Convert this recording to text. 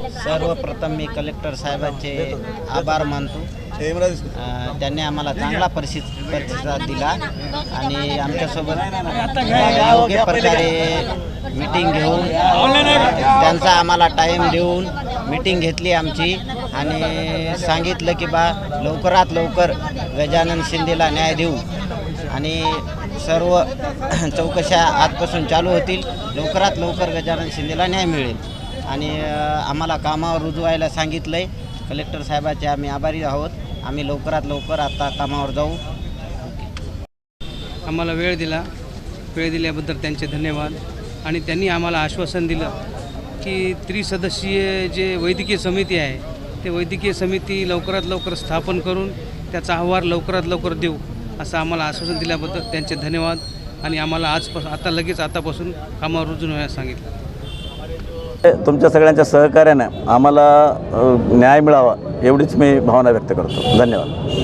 सर्वप्रथम मी कलेक्टर साहेबांचे आभार मानतो। त्यांनी आम्हाला चांगला प्रतिसाद दिला आणि आमच्यासोबत योग्य प्रकारे मीटिंग घेऊन त्यांचा आम्हाला टाईम देऊन मीटिंग घेतली आमची आणि सांगितलं की बा लवकरात लवकर गजानन शिंदेला न्याय देऊ आणि सर्व चौकशा आजपासून चालू होतील। लवकरात लवकर गजानन शिंदेला न्याय मिळेल आणि आम्हाला कामावर रुजू व्हायला सांगितलं आहे। कलेक्टर साहेबाचे आम्ही आभारी आहोत। आम्ही लवकरात लवकर आता कामावर जाऊ। आम्हाला वेळ दिल्याबद्दल त्यांचे धन्यवाद। आणि त्यांनी आम्हाला आश्वासन दिलं की त्रिसदस्यीय जे वैद्यकीय समिती आहे ते वैद्यकीय समिती लवकरात लवकर स्थापन करून त्याचा अहवाल लवकरात लवकर देऊ असं आम्हाला आश्वासन दिल्याबद्दल त्यांचे धन्यवाद। आणि आम्हाला आतापासून कामावर रुजू होण्यास सांगितलं। तुमच्या सगळ्यांच्या सहकार्याने आम्हाला न्याय मिळावा एवढीच मी भावना व्यक्त करतो। धन्यवाद।